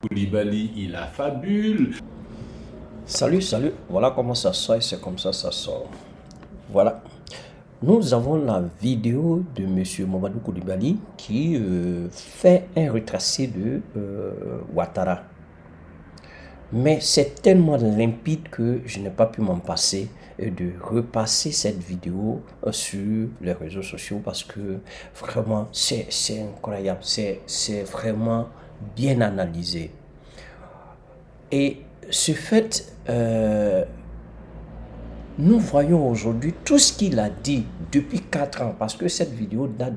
Koulibaly, il a fabule. Salut, voilà comment ça sort et c'est comme ça sort. Voilà. Nous avons la vidéo de Monsieur Mamadou Koulibaly qui fait un retracé de Ouattara. Mais c'est tellement limpide que je n'ai pas pu m'en passer de repasser cette vidéo sur les réseaux sociaux parce que vraiment c'est incroyable, c'est vraiment bien analysé. Et ce fait, nous voyons aujourd'hui tout ce qu'il a dit depuis 4 ans, parce que cette vidéo date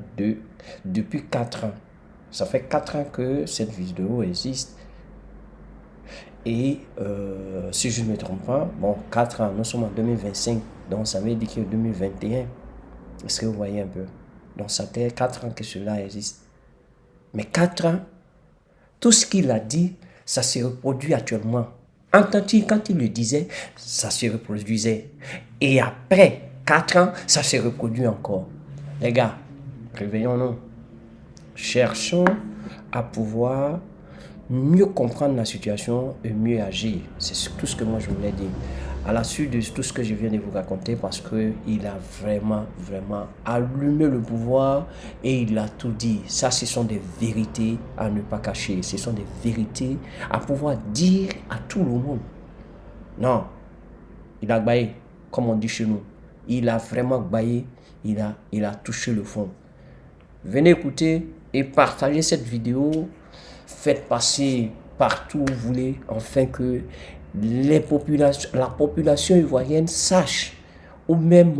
depuis 4 ans. Ça fait 4 ans que cette vidéo existe. Et si je ne me trompe pas, bon, 4 ans, nous sommes en 2025, donc ça veut dire que 2021. Est-ce que vous voyez un peu? Donc ça fait 4 ans que cela existe. Mais 4 ans, tout ce qu'il a dit, ça se reproduit actuellement. Entends-tu, quand il le disait, ça se reproduisait. Et après 4 ans, ça se reproduit encore. Les gars, réveillons-nous. Cherchons à pouvoir mieux comprendre la situation et mieux agir. C'est tout ce que moi je voulais dire. À la suite de tout ce que je viens de vous raconter, parce qu'il a vraiment allumé le pouvoir et il a tout dit. Ça, ce sont des vérités à ne pas cacher. Ce sont des vérités à pouvoir dire à tout le monde. Non, il a baillé, comme on dit chez nous. Il a vraiment baillé, il a touché le fond. Venez écouter et partagez cette vidéo. Faites passer partout où vous voulez, afin que la population ivoirienne sache, ou même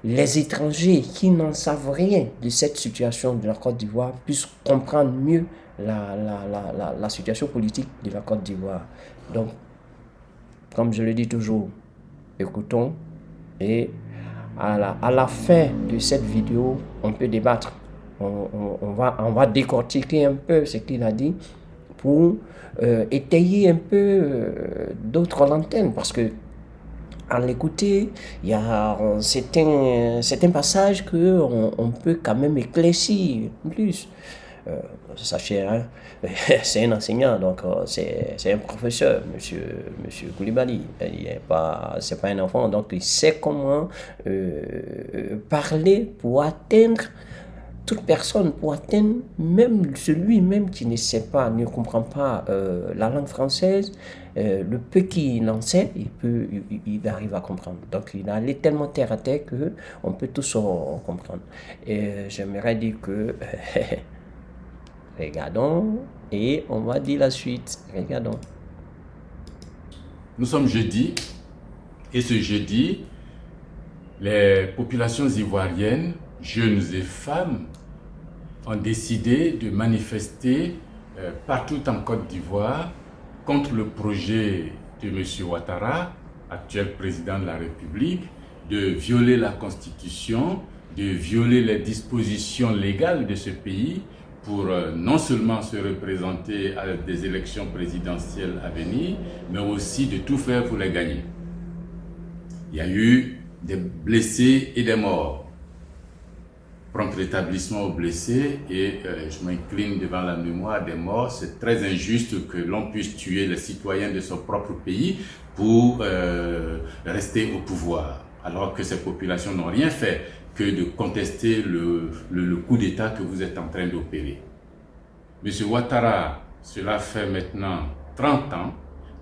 les étrangers qui n'en savent rien de cette situation de la Côte d'Ivoire puissent comprendre mieux la situation politique de la Côte d'Ivoire. Donc, comme je le dis toujours, écoutons et à la fin de cette vidéo, on peut débattre. On va décortiquer un peu ce qu'il a dit pour étayer un peu d'autres lanternes, parce que à l'écouter, il y a certains passages qu'on peut quand même éclaircir plus. Sachez, hein, c'est un enseignant, donc c'est un professeur, monsieur Koulibaly. C'est pas un enfant, donc il sait comment parler pour atteindre toute personne, pour atteindre même celui-même qui ne sait pas, ne comprend pas la langue française. Le peu qu'il en sait, il arrive à comprendre. Donc il est allé tellement terre à terre qu'on peut tous comprendre. Et j'aimerais dire que regardons et on va dire la suite. Regardons. Nous sommes jeudi et ce jeudi, les populations ivoiriennes, jeunes et femmes, ont décidé de manifester partout en Côte d'Ivoire contre le projet de M. Ouattara, actuel président de la République, de violer la Constitution, de violer les dispositions légales de ce pays pour non seulement se représenter à des élections présidentielles à venir, mais aussi de tout faire pour les gagner. Il y a eu des blessés et des morts. Prompt rétablissement aux blessés et je m'incline devant la mémoire des morts. C'est très injuste que l'on puisse tuer les citoyens de son propre pays pour rester au pouvoir, alors que ces populations n'ont rien fait que de contester le coup d'État que vous êtes en train d'opérer. Monsieur Ouattara, cela fait maintenant 30 ans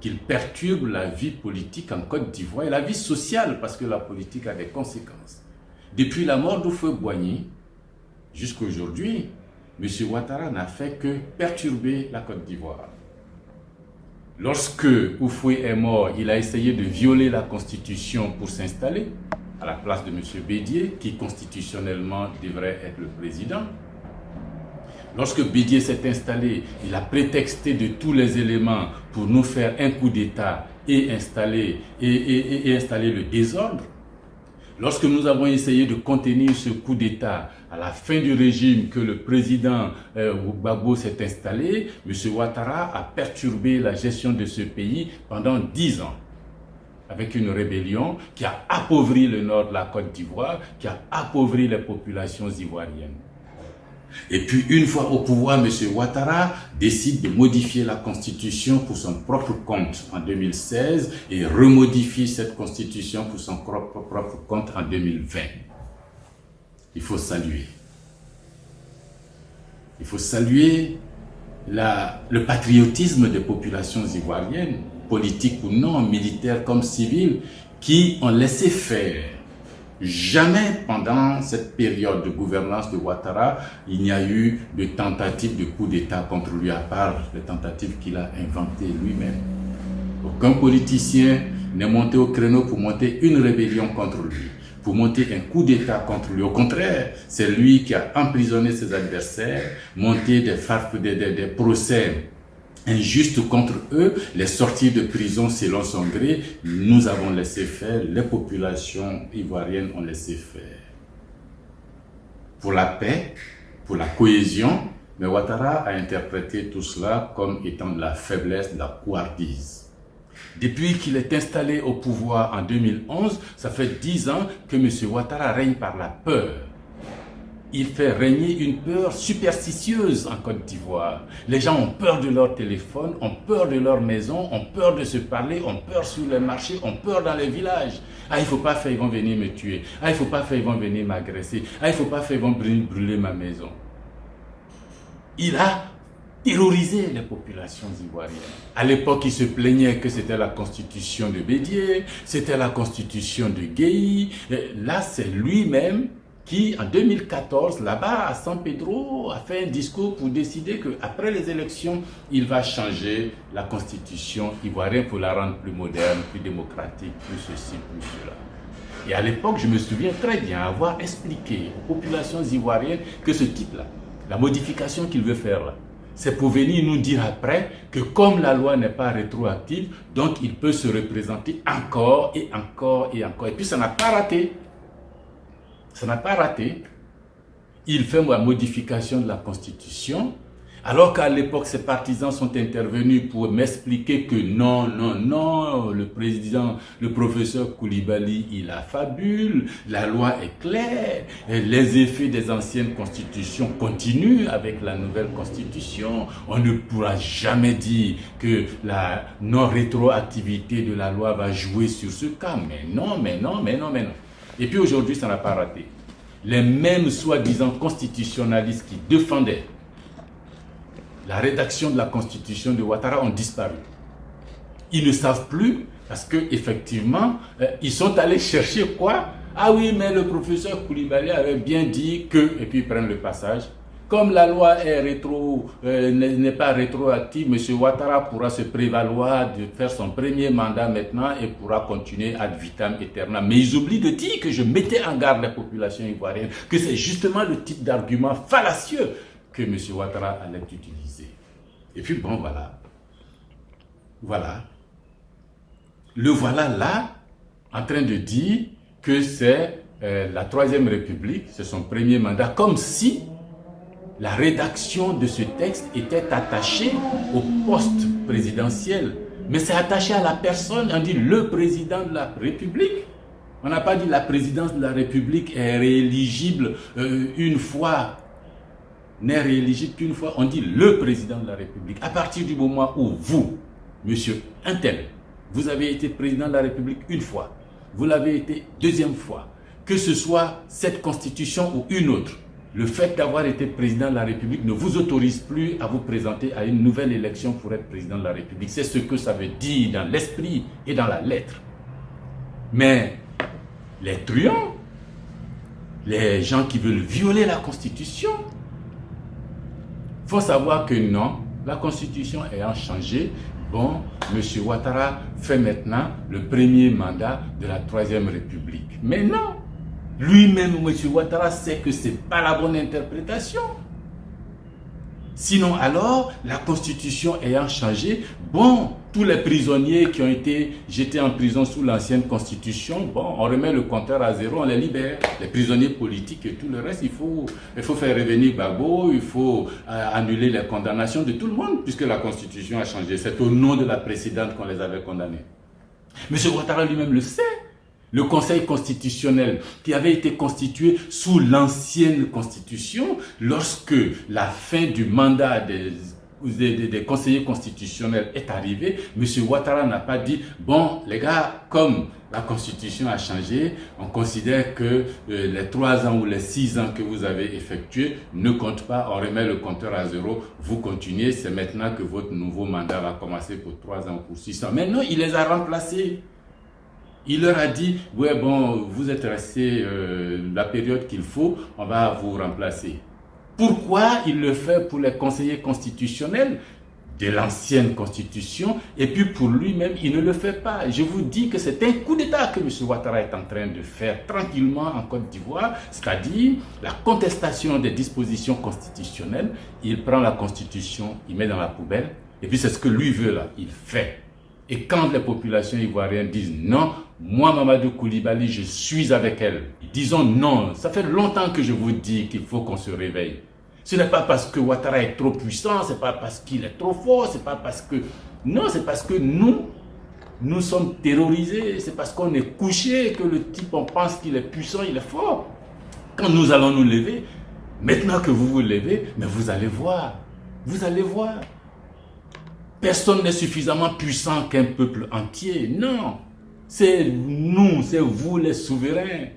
qu'il perturbe la vie politique en Côte d'Ivoire et la vie sociale, parce que la politique a des conséquences. Depuis la mort d'Houphouët-Boigny, jusqu'à aujourd'hui, M. Ouattara n'a fait que perturber la Côte d'Ivoire. Lorsque Houphouët est mort, il a essayé de violer la Constitution pour s'installer à la place de M. Bédié, qui constitutionnellement devrait être le président. Lorsque Bédié s'est installé, il a prétexté de tous les éléments pour nous faire un coup d'État et installer le désordre. Lorsque nous avons essayé de contenir ce coup d'État à la fin du régime que le président Gbagbo s'est installé, M. Ouattara a perturbé la gestion de ce pays pendant 10 ans, avec une rébellion qui a appauvri le nord de la Côte d'Ivoire, qui a appauvri les populations ivoiriennes. Et puis, une fois au pouvoir, M. Ouattara décide de modifier la Constitution pour son propre compte en 2016 et remodifie cette Constitution pour son propre compte en 2020. Il faut saluer. Il faut saluer le patriotisme des populations ivoiriennes, politiques ou non, militaires comme civiles, qui ont laissé faire. Jamais pendant cette période de gouvernance de Ouattara, il n'y a eu de tentative de coup d'État contre lui, à part les tentatives qu'il a inventées lui-même. Aucun politicien n'est monté au créneau pour monter une rébellion contre lui, pour monter un coup d'État contre lui. Au contraire, c'est lui qui a emprisonné ses adversaires, monté des procès injustes contre eux, les sortir de prison selon son gré. Nous avons laissé faire, les populations ivoiriennes ont laissé faire. Pour la paix, pour la cohésion, mais Ouattara a interprété tout cela comme étant de la faiblesse, de la couardise. Depuis qu'il est installé au pouvoir en 2011, ça fait 10 ans que M. Ouattara règne par la peur. Il fait régner une peur superstitieuse en Côte d'Ivoire. Les gens ont peur de leur téléphone, ont peur de leur maison, ont peur de se parler, ont peur sur les marchés, ont peur dans les villages. Ah, il ne faut pas faire, ils vont venir me tuer. Ah, il ne faut pas faire, ils vont venir m'agresser. Ah, il ne faut pas faire, ils vont brûler ma maison. Il a terrorisé les populations ivoiriennes. À l'époque, il se plaignait que c'était la constitution de Bédier, c'était la constitution de Guéhi. Là, c'est lui-même qui, en 2014, là-bas à San Pedro, a fait un discours pour décider qu'après les élections, il va changer la constitution ivoirienne pour la rendre plus moderne, plus démocratique, plus ceci, plus cela. Et à l'époque, je me souviens très bien avoir expliqué aux populations ivoiriennes que ce type-là, la modification qu'il veut faire là, c'est pour venir nous dire après que comme la loi n'est pas rétroactive, donc il peut se représenter encore et encore et encore. Et puis ça n'a pas raté. Ça n'a pas raté. Il fait la modification de la Constitution, alors qu'à l'époque, ses partisans sont intervenus pour m'expliquer que non, non, non, le professeur Koulibaly, il affabule, la loi est claire, et les effets des anciennes constitutions continuent avec la nouvelle constitution. On ne pourra jamais dire que la non-rétroactivité de la loi va jouer sur ce cas. Mais non, mais non, mais non, mais non. Et puis aujourd'hui, ça n'a pas raté. Les mêmes soi-disant constitutionnalistes qui défendaient la rédaction de la constitution de Ouattara ont disparu. Ils ne savent plus parce qu'effectivement, ils sont allés chercher quoi? Ah oui, mais le professeur Koulibaly avait bien dit que, et puis ils prennent le passage. Comme la loi n'est pas rétroactive, M. Ouattara pourra se prévaloir de faire son premier mandat maintenant et pourra continuer ad vitam aeternam. Mais ils oublient de dire que je mettais en garde la population ivoirienne, que c'est justement le type d'argument fallacieux que M. Ouattara allait utiliser. Et puis bon, voilà. Voilà. Le voilà là, en train de dire que c'est la Troisième République, c'est son premier mandat, comme si la rédaction de ce texte était attachée au poste présidentiel. Mais c'est attaché à la personne, on dit le président de la République. On n'a pas dit la présidence de la République est rééligible une fois, n'est rééligible qu'une fois. On dit le président de la République. À partir du moment où vous, monsieur Intel, vous avez été président de la République une fois, vous l'avez été deuxième fois, que ce soit cette constitution ou une autre, le fait d'avoir été président de la République ne vous autorise plus à vous présenter à une nouvelle élection pour être président de la République. C'est ce que ça veut dire dans l'esprit et dans la lettre. Mais les truands, les gens qui veulent violer la Constitution, il faut savoir que non, la Constitution ayant changé, bon, M. Ouattara fait maintenant le premier mandat de la Troisième République. Mais non! Lui-même, M. Ouattara, sait que ce n'est pas la bonne interprétation. Sinon, alors, la Constitution ayant changé, bon, tous les prisonniers qui ont été jetés en prison sous l'ancienne Constitution, bon, on remet le compteur à zéro, on les libère. Les prisonniers politiques et tout le reste, il faut faire revenir Gbagbo, il faut annuler les condamnations de tout le monde, puisque la Constitution a changé. C'est au nom de la précédente qu'on les avait condamnés. M. Ouattara lui-même le sait. Le Conseil constitutionnel qui avait été constitué sous l'ancienne constitution, lorsque la fin du mandat des conseillers constitutionnels est arrivée, M. Ouattara n'a pas dit « Bon, les gars, comme la constitution a changé, on considère que les 3 ans ou les 6 ans que vous avez effectués ne comptent pas, on remet le compteur à 0, vous continuez, c'est maintenant que votre nouveau mandat va commencer pour 3 ans ou pour 6 ans. » Mais non, il les a remplacés. Il leur a dit, ouais bon, vous êtes restés la période qu'il faut, on va vous remplacer. Pourquoi il le fait pour les conseillers constitutionnels de l'ancienne constitution et puis pour lui-même, il ne le fait pas. Je vous dis que c'est un coup d'État que M. Ouattara est en train de faire tranquillement en Côte d'Ivoire, c'est-à-dire la contestation des dispositions constitutionnelles. Il prend la constitution, il met dans la poubelle et puis c'est ce que lui veut là, il fait. Et quand les populations ivoiriennes disent non, moi Mamadou Koulibaly, je suis avec elle. Disons non, ça fait longtemps que je vous dis qu'il faut qu'on se réveille. Ce n'est pas parce que Ouattara est trop puissant, ce n'est pas parce qu'il est trop fort, c'est pas parce que... Non, c'est parce que nous sommes terrorisés, c'est parce qu'on est couché que le type, on pense qu'il est puissant, il est fort. Quand nous allons nous lever, maintenant que vous vous levez, mais vous allez voir. Personne n'est suffisamment puissant qu'un peuple entier. Non, c'est nous, c'est vous les souverains.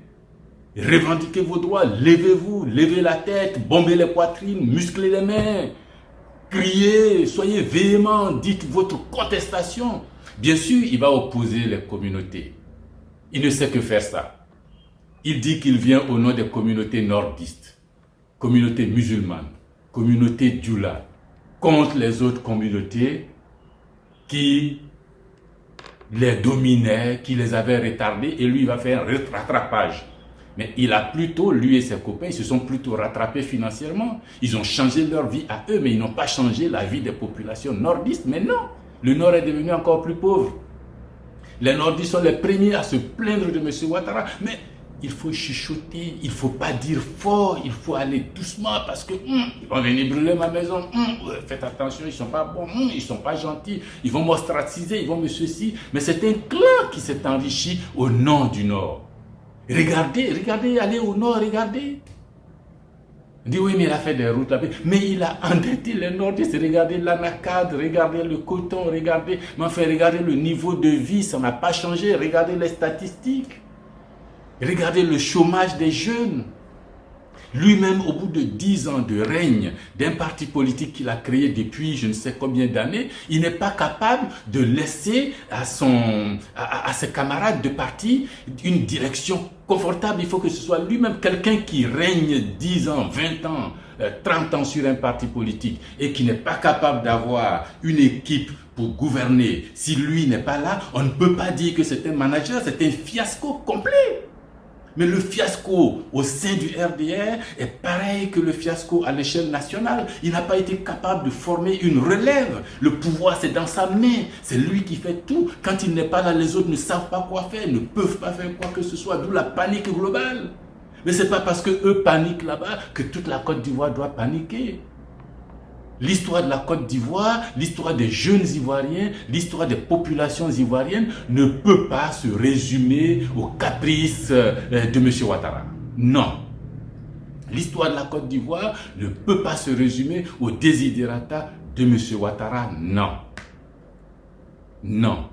Revendiquez vos droits, levez-vous, levez la tête, bombez les poitrines, musclez les mains, criez, soyez véhéments, dites votre contestation. Bien sûr, il va opposer les communautés. Il ne sait que faire ça. Il dit qu'il vient au nom des communautés nordistes, communautés musulmanes, communautés djoula, contre les autres communautés qui les dominaient, qui les avaient retardés, et lui il va faire un rattrapage. Mais il a plutôt, lui et ses copains, ils se sont plutôt rattrapés financièrement. Ils ont changé leur vie à eux, mais ils n'ont pas changé la vie des populations nordistes. Mais non, le Nord est devenu encore plus pauvre. Les nordistes sont les premiers à se plaindre de M. Ouattara. Mais il faut chuchoter, il ne faut pas dire fort, il faut aller doucement parce que ils vont venir brûler ma maison. Faites attention, ils ne sont pas bons, ils ne sont pas gentils, ils vont m'ostraciser, ils vont me ceci. Mais c'est un clan qui s'est enrichi au nom du Nord. Regardez, allez au Nord, regardez. On dit oui, mais il a fait des routes là-bas. Mais il a endetté les nordistes. Regardez l'anacade, regardez le coton, regardez. Mais enfin, regardez le niveau de vie, ça n'a pas changé. Regardez les statistiques. Regardez le chômage des jeunes. Lui-même, au bout de 10 ans de règne d'un parti politique qu'il a créé depuis je ne sais combien d'années, il n'est pas capable de laisser à ses camarades de parti une direction confortable. Il faut que ce soit lui-même quelqu'un qui règne 10 ans, 20 ans, 30 ans sur un parti politique et qui n'est pas capable d'avoir une équipe pour gouverner. Si lui n'est pas là, on ne peut pas dire que c'est un manager, c'est un fiasco complet. Mais le fiasco au sein du RDR est pareil que le fiasco à l'échelle nationale. Il n'a pas été capable de former une relève. Le pouvoir, c'est dans sa main. C'est lui qui fait tout. Quand il n'est pas là, les autres ne savent pas quoi faire, ne peuvent pas faire quoi que ce soit. D'où la panique globale. Mais ce n'est pas parce qu'eux paniquent là-bas que toute la Côte d'Ivoire doit paniquer. L'histoire de la Côte d'Ivoire, l'histoire des jeunes Ivoiriens, l'histoire des populations ivoiriennes ne peut pas se résumer aux caprices de M. Ouattara. Non. L'histoire de la Côte d'Ivoire ne peut pas se résumer aux desiderata de M. Ouattara. Non. Non.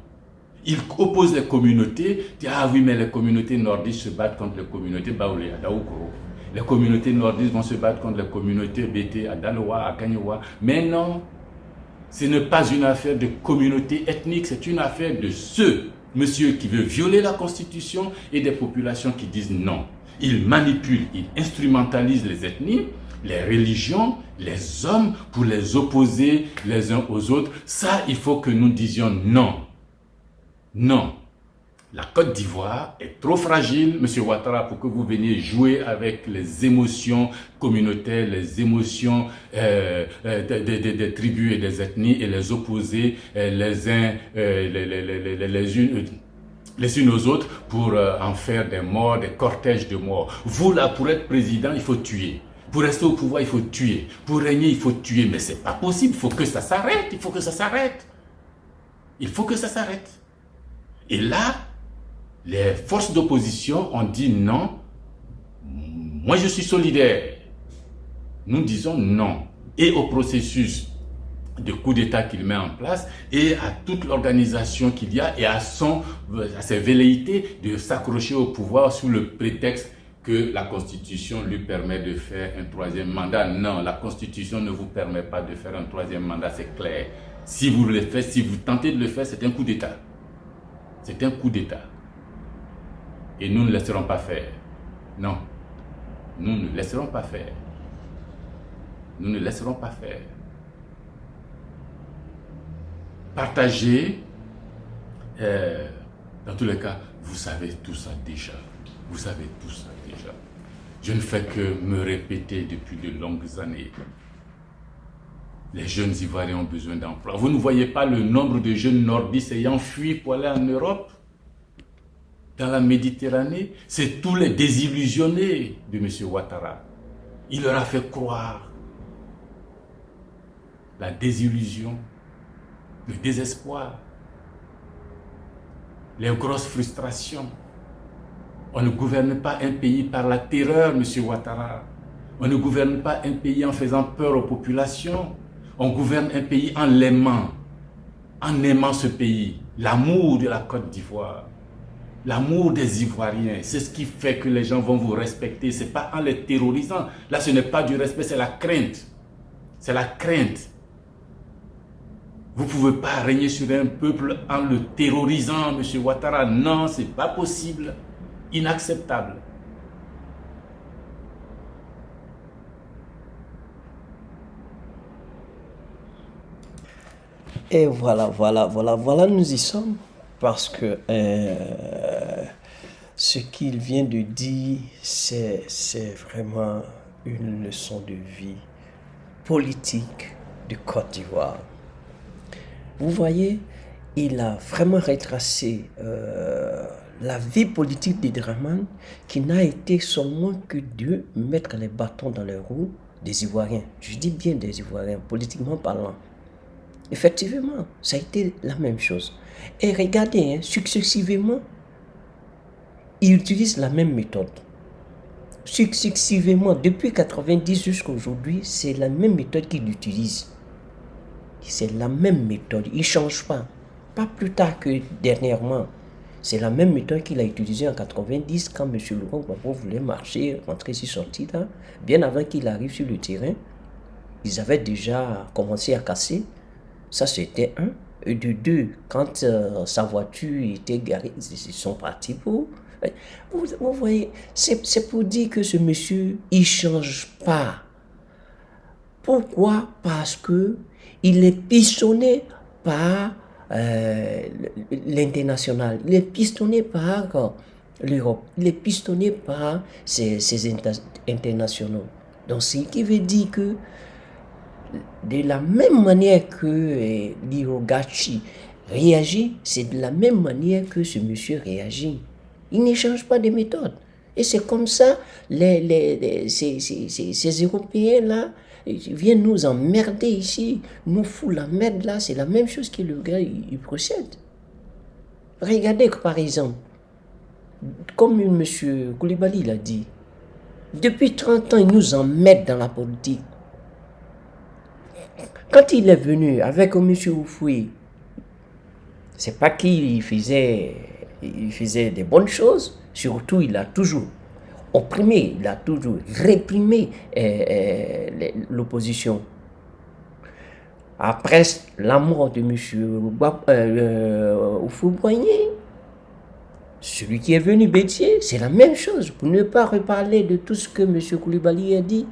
Il oppose les communautés, dit ah oui mais les communautés nordistes se battent contre les communautés baoulé à Daoukoro. Les communautés nordistes vont se battre contre les communautés BT à Daloa, à Kanyoua. Mais non, ce n'est pas une affaire de communauté ethnique, c'est une affaire de ce monsieur qui veut violer la Constitution et des populations qui disent non. Il manipule, il instrumentalise les ethnies, les religions, les hommes pour les opposer les uns aux autres. Ça, il faut que nous disions non. Non. La Côte d'Ivoire est trop fragile, M. Ouattara, pour que vous veniez jouer avec les émotions communautaires, les émotions des tribus et des ethnies et les opposer les unes aux autres pour en faire des morts, des cortèges de morts. Vous là, pour être président, il faut tuer. Pour rester au pouvoir, il faut tuer. Pour régner, il faut tuer. Mais c'est pas possible, il faut que ça s'arrête, il faut que ça s'arrête. Il faut que ça s'arrête. Et là, Les forces d'opposition ont dit non. Moi, je suis solidaire. Nous disons non. Et au processus de coup d'État qu'il met en place et à toute l'organisation qu'il y a et à ses velléités de s'accrocher au pouvoir sous le prétexte que la Constitution lui permet de faire un troisième mandat. Non, la Constitution ne vous permet pas de faire un troisième mandat, c'est clair. Si vous le faites, si vous tentez de le faire, c'est un coup d'État. C'est un coup d'État. Et nous ne laisserons pas faire. Non, nous ne laisserons pas faire. Nous ne laisserons pas faire. Partager, dans tous les cas, vous savez tout ça déjà. Vous savez tout ça déjà. Je ne fais que me répéter depuis de longues années. Les jeunes Ivoiriens ont besoin d'emploi. Vous ne voyez pas le nombre de jeunes nordistes ayant fui pour aller en Europe, dans la Méditerranée. C'est tous les désillusionnés de M. Ouattara. Il leur a fait croire la désillusion, le désespoir, les grosses frustrations. On ne gouverne pas un pays par la terreur, M. Ouattara. On ne gouverne pas un pays en faisant peur aux populations. On gouverne un pays en l'aimant ce pays. L'amour de la Côte d'Ivoire, l'amour des Ivoiriens, c'est ce qui fait que les gens vont vous respecter. Ce n'est pas en les terrorisant. Là, ce n'est pas du respect, c'est la crainte. C'est la crainte. Vous ne pouvez pas régner sur un peuple en le terrorisant, M. Ouattara. Non, ce n'est pas possible. Inacceptable. Et voilà, nous y sommes. Parce que ce qu'il vient de dire, c'est vraiment une leçon de vie politique de Côte d'Ivoire. Vous voyez, il a vraiment retracé la vie politique de Dramane, qui n'a été seulement que de mettre les bâtons dans les roues des Ivoiriens. Je dis bien des Ivoiriens, politiquement parlant. Effectivement, ça a été la même chose. Et regardez, successivement, il utilise la même méthode. Successivement, depuis 90 jusqu'à aujourd'hui, c'est la même méthode qu'il utilise. C'est la même méthode, il ne change pas. Pas plus tard que dernièrement. C'est la même méthode qu'il a utilisée en 90 quand M. Laurent Gbagbo voulait marcher, rentrer sur son titre. Bien avant qu'il arrive sur le terrain, ils avaient déjà commencé à casser. Ça, c'était un. Et de deux, quand sa voiture était garée, ils sont partis pour... Vous voyez, c'est pour dire que ce monsieur, il ne change pas. Pourquoi? Parce que il est pistonné par l'international, il est pistonné par l'Europe, il est pistonné par ces internationaux. Donc, ce qui veut dire que de la même manière que l'Irogachi réagit, c'est de la même manière que ce monsieur réagit. Il ne change pas de méthode. Et c'est comme ça, ces Européens-là viennent nous emmerder ici, nous foutent la merde là, c'est la même chose que le gars, il procède. Regardez que par exemple, comme M. Koulibaly l'a dit, depuis 30 ans, il nous emmerde dans la politique. Quand il est venu avec M. Houphouët, c'est pas qu'il faisait des bonnes choses, surtout il a toujours opprimé, il a toujours réprimé l'opposition. Après la mort de M. Houphouët-Boigny, celui qui est venu Bétier, c'est la même chose. Pour ne pas reparler de tout ce que M. Koulibaly a dit,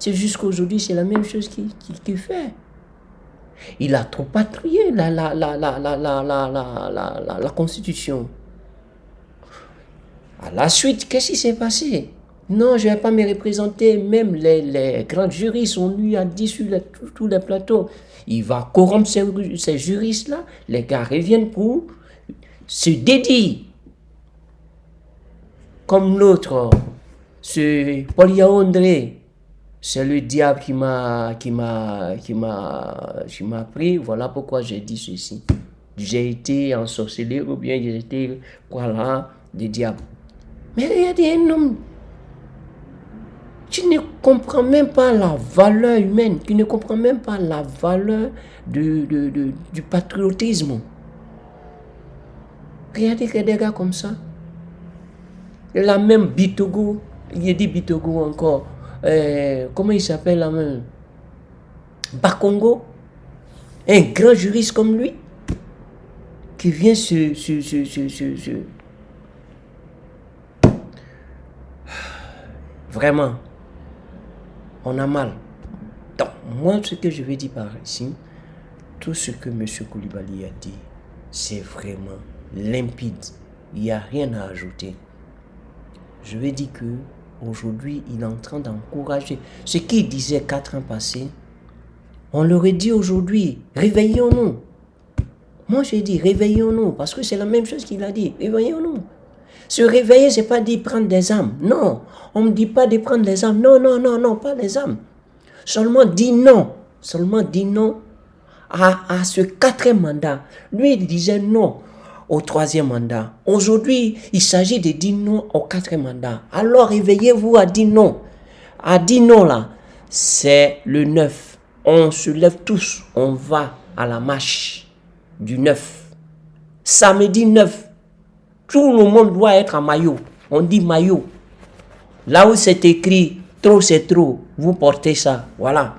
c'est jusqu'à aujourd'hui, c'est la même chose qu'il fait. Il a trop patrouillé la Constitution. À la suite, qu'est-ce qui s'est passé? Non, je ne vais pas me représenter. Même les grands juristes, on lui a dit sur tous les plateaux, il va corrompre ces juristes-là. Les gars reviennent pour se dédier. Comme l'autre, ce Paul Yaoundé, c'est le diable qui m'a pris. Voilà pourquoi j'ai dit ceci. J'ai été ensorcelé ou bien j'ai été, voilà, des diables. Mais regardez un homme, tu ne comprends même pas la valeur humaine, tu ne comprends même pas la valeur du patriotisme. Regardez que des gars comme ça. La même Bitogo, il dit Bitogo encore, comment il s'appelle la même Bakongo, un grand juriste comme lui, qui vient Vraiment, on a mal. Donc, moi, ce que je vais dire par ici, tout ce que M. Koulibaly a dit, c'est vraiment limpide. Il n'y a rien à ajouter. Je vais dire que aujourd'hui, il est en train d'encourager ce qu'il disait 4 ans passés. On leur dit aujourd'hui, réveillons-nous. Moi, j'ai dit, réveillons-nous, parce que c'est la même chose qu'il a dit, réveillons-nous. Se réveiller, c'est pas dire prendre des armes. Non, on ne me dit pas de prendre les armes. Non, non, non, non, pas les armes. Seulement dis non. Seulement dis non à ce 4e mandat. Lui, il disait non au 3e mandat. Aujourd'hui, il s'agit de dire non au 4e mandat. Alors, réveillez-vous à dire non. À dire non, là, c'est le 9. On se lève tous, on va à la marche du 9. Samedi 9. Tout le monde doit être en maillot. On dit maillot. Là où c'est écrit trop c'est trop, vous portez ça. Voilà.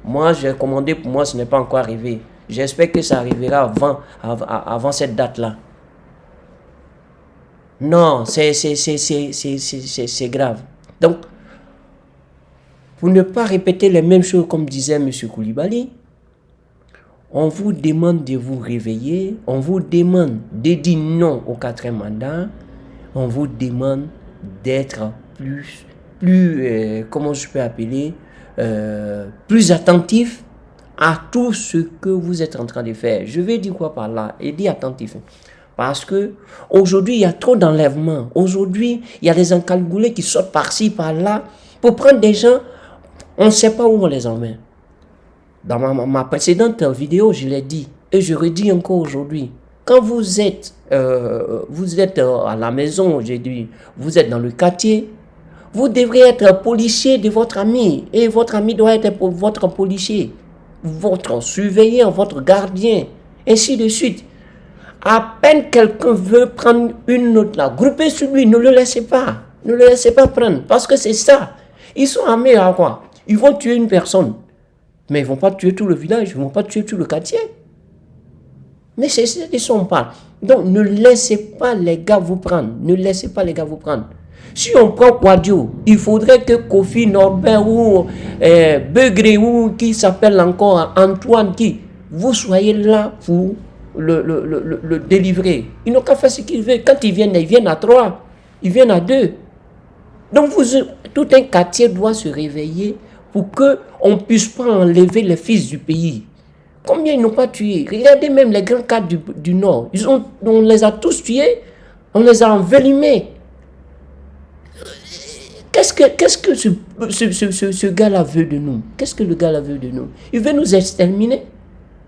Moi, j'ai commandé, pour moi, ce n'est pas encore arrivé. J'espère que ça arrivera avant cette date-là. Non, c'est grave. Donc, pour ne pas répéter les mêmes choses comme disait M. Koulibaly, on vous demande de vous réveiller, on vous demande de dire non au 4e mandat, on vous demande d'être plus comment je peux appeler, plus attentif à tout ce que vous êtes en train de faire. Je vais dire quoi par là? Et dire attentif. Parce que aujourd'hui, il y a trop d'enlèvements. Aujourd'hui, il y a des encalgoulés qui sortent par-ci, par-là, pour prendre des gens, on ne sait pas où on les emmène. Dans ma précédente vidéo, je l'ai dit, et je redis encore aujourd'hui. Quand vous êtes à la maison, j'ai dit, vous êtes dans le quartier, vous devrez être policier de votre ami, et votre ami doit être votre policier, votre surveillant, votre gardien, ainsi de suite. À peine quelqu'un veut prendre une note là, groupez sur lui, ne le laissez pas. Ne le laissez pas prendre, parce que c'est ça. Ils sont armés à quoi? Ils vont tuer une personne. Mais ils ne vont pas tuer tout le village, ils ne vont pas tuer tout le quartier. Mais c'est ce qu'ils sont pas. Donc ne laissez pas les gars vous prendre. Ne laissez pas les gars vous prendre. Si on prend Kouadio, il faudrait que Kofi Norbert ou Begré ou qui s'appelle encore Antoine, qui vous soyez là pour le délivrer. Ils n'ont qu'à faire ce qu'ils veulent. Quand ils viennent à 3, ils viennent à 2. Donc tout un quartier doit se réveiller pour qu'on ne puisse pas enlever les fils du pays. Combien ils n'ont pas tués? Regardez même les grands cadres du Nord. On les a tous tués, on les a envenimés. Qu'est-ce que ce gars-là veut de nous? Qu'est-ce que le gars-là veut de nous? Il veut nous exterminer?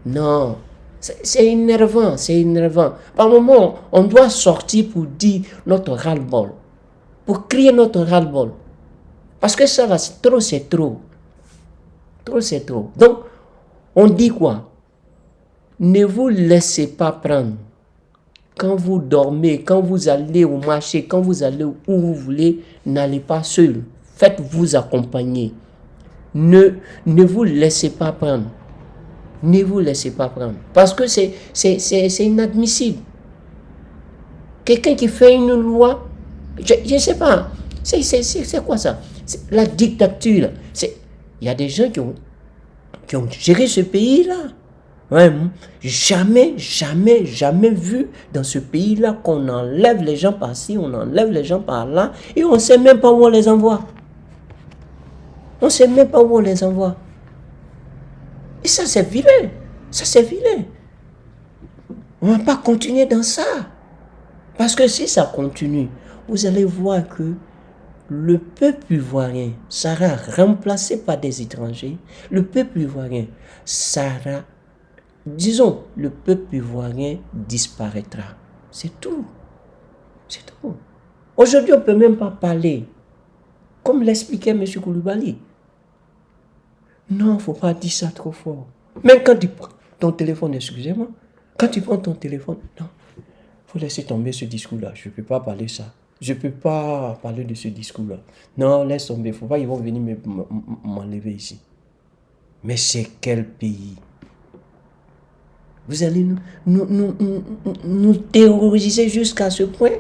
Non. C'est énervant, c'est énervant. Par moment, on doit sortir pour dire notre ras-le-bol. Pour crier notre ras-le-bol. Parce que ça va, trop c'est trop. Trop c'est trop. Donc, on dit quoi? Ne vous laissez pas prendre. Quand vous dormez, quand vous allez au marché, quand vous allez où vous voulez, n'allez pas seul. Faites-vous accompagner. Ne vous laissez pas prendre. Ne vous laissez pas prendre. Parce que c'est inadmissible. Quelqu'un qui fait une loi, je ne sais pas. C'est quoi ça? C'est la dictature. Il y a des gens qui ont géré ce pays-là. Ouais, jamais vu dans ce pays-là qu'on enlève les gens par-ci, on enlève les gens par-là, et on ne sait même pas où on les envoie. On ne sait même pas où on les envoie. Et ça, c'est vilain. Ça, c'est vilain. On ne va pas continuer dans ça. Parce que si ça continue, vous allez voir que le peuple ivoirien sera remplacé par des étrangers. Le peuple ivoirien sera... Disons, le peuple ivoirien disparaîtra. C'est tout. C'est tout. Aujourd'hui, on ne peut même pas parler. Comme l'expliquait M. Koulibaly. Non, il ne faut pas dire ça trop fort. Même quand tu prends ton téléphone, excusez-moi, quand tu prends ton téléphone, non, il faut laisser tomber ce discours-là. Je ne peux pas parler ça. Je ne peux pas parler de ce discours-là. Non, laisse tomber. Il ne faut pas qu'ils vont venir m'enlever ici. Mais c'est quel pays? Vous allez nous terroriser jusqu'à ce point?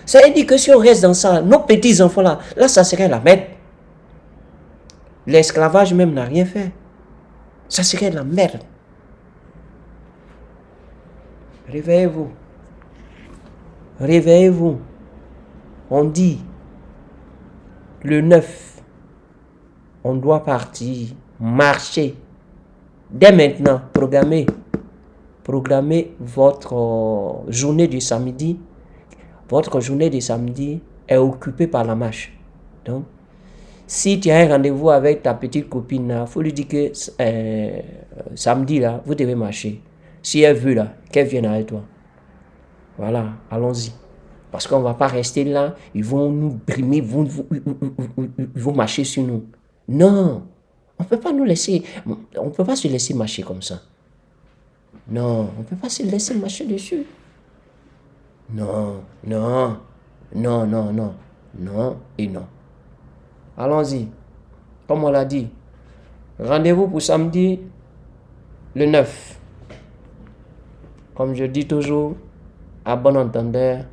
Ça veut dire que si on reste dans ça, nos petits-enfants là, ça serait la merde. L'esclavage même n'a rien fait. Ça serait la merde. Réveillez-vous. Réveillez-vous. On dit, le 9, on doit partir, marcher. Dès maintenant, programmez votre journée du samedi. Votre journée de samedi est occupée par la marche. Donc, si tu as un rendez-vous avec ta petite copine, il faut lui dire que samedi, là, vous devez marcher. Si elle veut, là, qu'elle vienne avec toi. Voilà, allons-y. Parce qu'on ne va pas rester là, ils vont nous brimer, ils vont marcher sur nous. Non, on ne peut pas nous laisser, on ne peut pas se laisser marcher comme ça. Non, on ne peut pas se laisser marcher dessus. Non, non, non, non, non, non et non. Allons-y. Comme on l'a dit, rendez-vous pour samedi le 9. Comme je dis toujours, à bon entendeur,